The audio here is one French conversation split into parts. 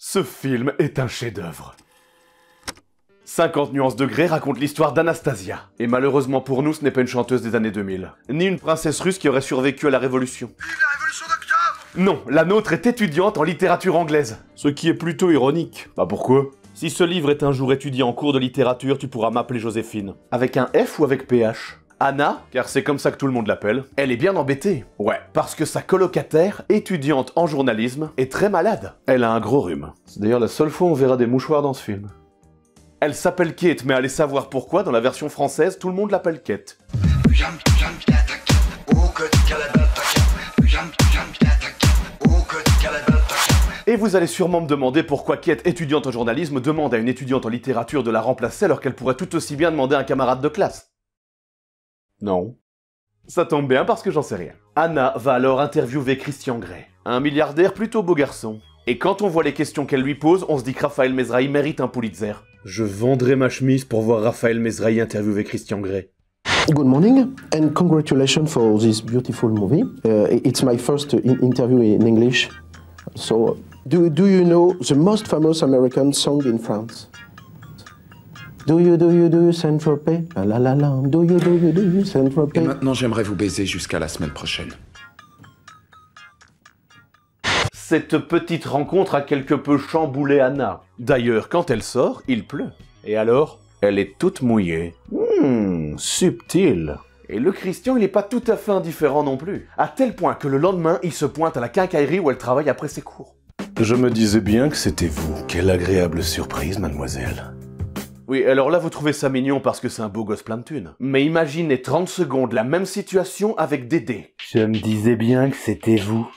Ce film est un chef-d'œuvre. 50 nuances de Grey raconte l'histoire d'Anastasia. Et malheureusement pour nous, ce n'est pas une chanteuse des années 2000. Ni une princesse russe qui aurait survécu à la Révolution. Vive la Révolution d'octobre! Non, la nôtre est étudiante en littérature anglaise. Ce qui est plutôt ironique. Bah pourquoi? Si ce livre est un jour étudié en cours de littérature, tu pourras m'appeler Joséphine. Avec un F ou avec PH? Anna, car c'est comme ça que tout le monde l'appelle, elle est bien embêtée. Ouais, parce que sa colocataire, étudiante en journalisme, est très malade. Elle a un gros rhume. C'est d'ailleurs la seule fois où on verra des mouchoirs dans ce film. Elle s'appelle Kate, mais allez savoir pourquoi, dans la version française, tout le monde l'appelle Kate. Et vous allez sûrement me demander pourquoi Kate, étudiante en journalisme, demande à une étudiante en littérature de la remplacer alors qu'elle pourrait tout aussi bien demander à un camarade de classe. Non. Ça tombe bien parce que j'en sais rien. Anna va alors interviewer Christian Grey, un milliardaire plutôt beau garçon. Et quand on voit les questions qu'elle lui pose, on se dit que Raphaël Mesrahi mérite un Pulitzer. Je vendrai ma chemise pour voir Raphaël Mesrahi interviewer Christian Grey. Good morning and congratulations for this beautiful movie. It's my first interview in English. So, do you know the most famous American song in France? Do you, Saint-Tropez? La la la, do you, Saint-Tropez? Et maintenant, j'aimerais vous baiser jusqu'à la semaine prochaine. Cette petite rencontre a quelque peu chamboulé Anna. D'ailleurs, quand elle sort, il pleut. Et alors? Elle est toute mouillée. Subtil. Et le Christian, il est pas tout à fait indifférent non plus. À tel point que le lendemain, il se pointe à la quincaillerie où elle travaille après ses cours. Je me disais bien que c'était vous. Quelle agréable surprise, mademoiselle. Oui, alors là, vous trouvez ça mignon parce que c'est un beau gosse plein de thunes. Mais imaginez 30 secondes la même situation avec Dédé. Je me disais bien que c'était vous.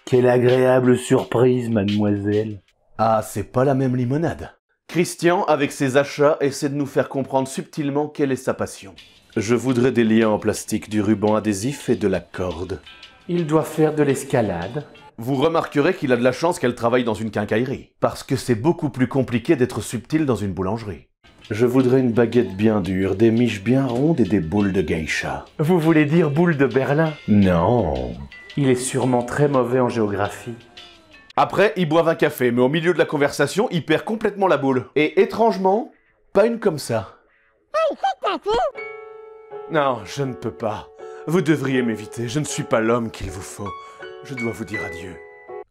Quelle agréable surprise, mademoiselle. Ah, c'est pas la même limonade. Christian, avec ses achats, essaie de nous faire comprendre subtilement quelle est sa passion. Je voudrais des liens en plastique, du ruban adhésif et de la corde. Il doit faire de l'escalade. Vous remarquerez qu'il a de la chance qu'elle travaille dans une quincaillerie. Parce que c'est beaucoup plus compliqué d'être subtil dans une boulangerie. Je voudrais une baguette bien dure, des miches bien rondes et des boules de geisha. Vous voulez dire boule de Berlin? Non. Il est sûrement très mauvais en géographie. Après, ils boivent un café, mais au milieu de la conversation, il perd complètement la boule. Et étrangement, pas une comme ça. Non, je ne peux pas. Vous devriez m'éviter, je ne suis pas l'homme qu'il vous faut. Je dois vous dire adieu.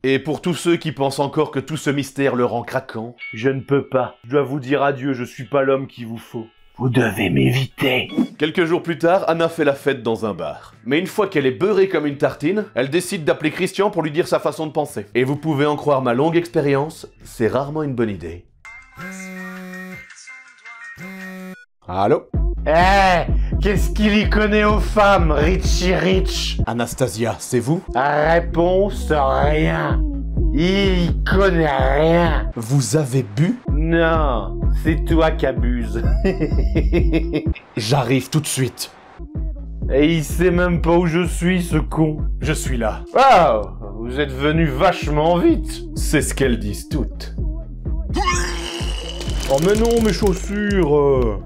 Et pour tous ceux qui pensent encore que tout ce mystère le rend craquant, Je ne peux pas. Je dois vous dire adieu, je suis pas l'homme qu'il vous faut. Vous devez m'éviter. quelques jours plus tard, Anna fait la fête dans un bar. Mais une fois qu'elle est beurrée comme une tartine, elle décide d'appeler Christian pour lui dire sa façon de penser. Et vous pouvez en croire ma longue expérience, c'est rarement une bonne idée. Allô? Qu'est-ce qu'il y connaît aux femmes, Richie Rich? Anastasia, c'est vous? Réponse, rien. Il y connaît rien. Vous avez bu? Non, c'est toi qui abuses. J'arrive tout de suite. Et il sait même pas où je suis, ce con. Je suis là. Wow, vous êtes venu vachement vite. C'est ce qu'elles disent toutes. Oh mais non, mes chaussures.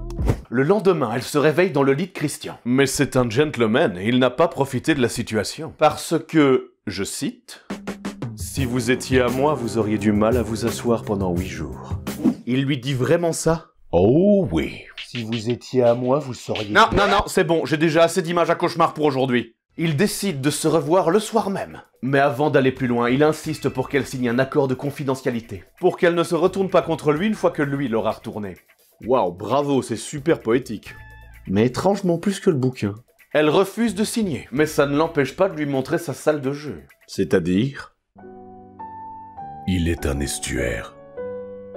Le lendemain, elle se réveille dans le lit de Christian. Mais c'est un gentleman, il n'a pas profité de la situation. Parce que, je cite, « Si vous étiez à moi, vous auriez du mal à vous asseoir pendant 8 jours. » Il lui dit vraiment ça? Oh oui. Si vous étiez à moi, vous sauriez... Non, c'est bon, j'ai déjà assez d'images à cauchemar pour aujourd'hui. Il décide de se revoir le soir même. Mais avant d'aller plus loin, il insiste pour qu'elle signe un accord de confidentialité. Pour qu'elle ne se retourne pas contre lui une fois que lui l'aura retourné. Waouh, bravo, c'est super poétique. Mais étrangement plus que le bouquin. Elle refuse de signer, mais ça ne l'empêche pas de lui montrer sa salle de jeu. C'est-à-dire? Il est un estuaire,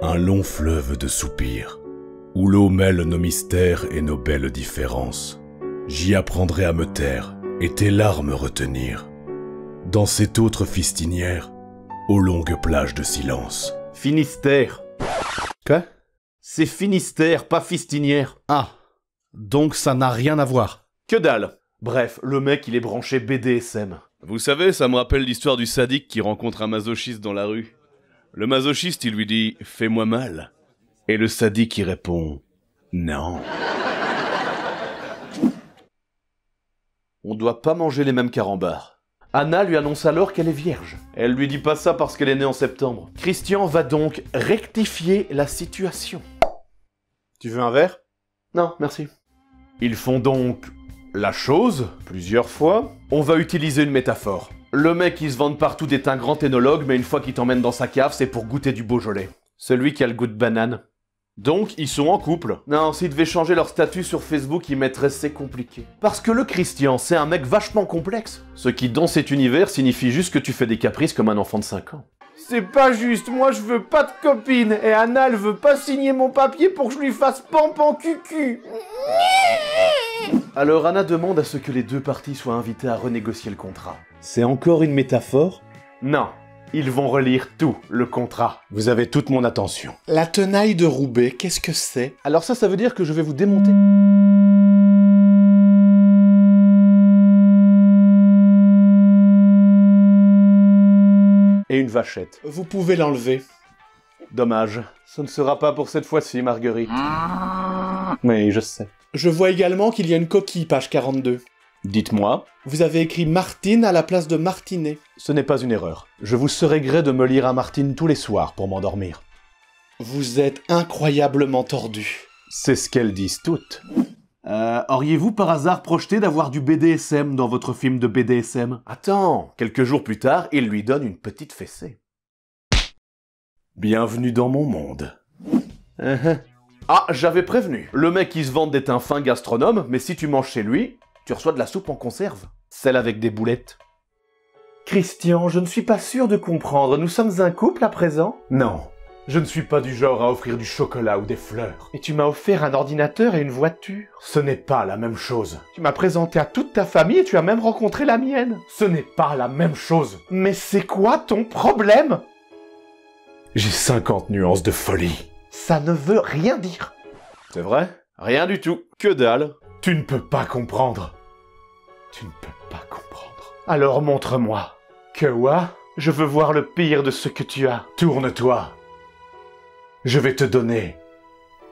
un long fleuve de soupirs, où l'eau mêle nos mystères et nos belles différences. J'y apprendrai à me taire et tes larmes retenir. Dans cette autre fistinière, aux longues plages de silence. Finistère. Quoi? C'est Finistère, pas Fistinière. Ah, donc ça n'a rien à voir. Que dalle. Bref, le mec il est branché BDSM. Vous savez, ça me rappelle l'histoire du sadique qui rencontre un masochiste dans la rue. Le masochiste il lui dit « Fais-moi mal ». Et le sadique il répond « Non ». On doit pas manger les mêmes carambars. Anna lui annonce alors qu'elle est vierge. Elle lui dit pas ça parce qu'elle est née en septembre. Christian va donc rectifier la situation. Tu veux un verre? Non, merci. Ils font donc la chose, plusieurs fois. On va utiliser une métaphore. Le mec qui se vante partout est un grand énologue, mais une fois qu'il t'emmène dans sa cave, c'est pour goûter du Beaujolais. Celui qui a le goût de banane. Donc, ils sont en couple. Non, s'ils devaient changer leur statut sur Facebook, ils mettraient « c'est compliqué ». Parce que le Christian, c'est un mec vachement complexe. Ce qui, dans cet univers, signifie juste que tu fais des caprices comme un enfant de 5 ans. C'est pas juste, moi je veux pas de copine, et Anna elle veut pas signer mon papier pour que je lui fasse pampan cucu. Alors Anna demande à ce que les deux parties soient invitées à renégocier le contrat. C'est encore une métaphore? Non. Ils vont relire tout, le contrat. Vous avez toute mon attention. La tenaille de Roubaix, qu'est-ce que c'est? Alors ça veut dire que je vais vous démonter. Et une vachette. Vous pouvez l'enlever. Dommage. Ce ne sera pas pour cette fois-ci, Marguerite. Oui, je sais. Je vois également qu'il y a une coquille, page 42. Dites-moi. Vous avez écrit Martine à la place de Martinet. Ce n'est pas une erreur. Je vous serais gré de me lire à Martine tous les soirs pour m'endormir. Vous êtes incroyablement tordu. C'est ce qu'elles disent toutes. Auriez-vous par hasard projeté d'avoir du BDSM dans votre film de BDSM? Attends, quelques jours plus tard, il lui donne une petite fessée. Bienvenue dans mon monde. Ah, j'avais prévenu. Le mec qui se vante d'être un fin gastronome, mais si tu manges chez lui, tu reçois de la soupe en conserve. Celle avec des boulettes. Christian, je ne suis pas sûr de comprendre. Nous sommes un couple à présent? Non. Je ne suis pas du genre à offrir du chocolat ou des fleurs. Et tu m'as offert un ordinateur et une voiture. Ce n'est pas la même chose. Tu m'as présenté à toute ta famille et tu as même rencontré la mienne. Ce n'est pas la même chose. Mais c'est quoi ton problème? J'ai 50 nuances de folie. Ça ne veut rien dire. C'est vrai? Rien du tout. Que dalle. Tu ne peux pas comprendre. Tu ne peux pas comprendre. Alors montre-moi. Que quoi? Je veux voir le pire de ce que tu as. Tourne-toi. Je vais te donner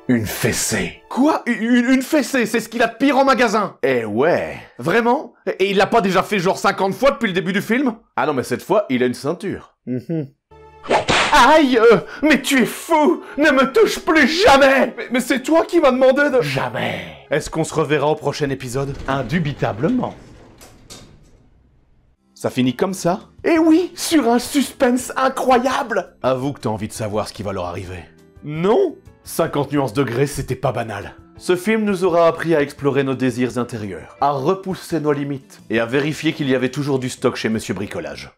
une fessée. Quoi? Une fessée? C'est ce qu'il a de pire en magasin. Eh ouais. Vraiment? Et il l'a pas déjà fait genre 50 fois depuis le début du film? Ah non, mais cette fois, il a une ceinture. Aïe! Mais tu es fou! Ne me touche plus jamais! Mais c'est toi qui m'as demandé de... Jamais! Est-ce qu'on se reverra au prochain épisode? Indubitablement. Ça finit comme ça? Eh oui! Sur un suspense incroyable! Avoue que t'as envie de savoir ce qui va leur arriver. Non! 50 nuances degrés, c'était pas banal. Ce film nous aura appris à explorer nos désirs intérieurs, à repousser nos limites, et à vérifier qu'il y avait toujours du stock chez Monsieur Bricolage.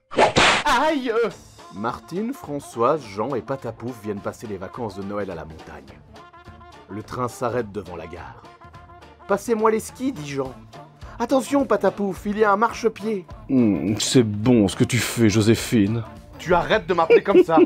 Aïe! Martine, Françoise, Jean et Patapouf viennent passer les vacances de Noël à la montagne. Le train s'arrête devant la gare. « Passez-moi les skis, dit Jean. »« Attention, Patapouf, il y a un marchepied. » C'est bon ce que tu fais, Joséphine. Tu arrêtes de m'appeler comme ça.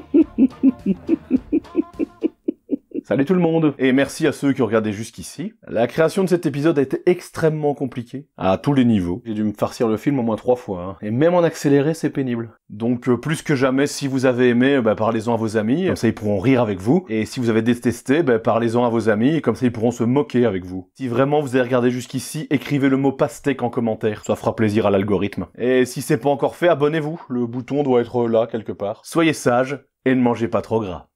Salut tout le monde, et merci à ceux qui ont regardé jusqu'ici. La création de cet épisode a été extrêmement compliquée, à tous les niveaux. J'ai dû me farcir le film au moins 3 fois, hein. Et même en accéléré, c'est pénible. Donc plus que jamais, si vous avez aimé, parlez-en à vos amis, comme ça ils pourront rire avec vous. Et si vous avez détesté, parlez-en à vos amis, et comme ça ils pourront se moquer avec vous. Si vraiment vous avez regardé jusqu'ici, écrivez le mot pastèque en commentaire, ça fera plaisir à l'algorithme. Et si c'est pas encore fait, abonnez-vous, le bouton doit être là quelque part. Soyez sages, et ne mangez pas trop gras.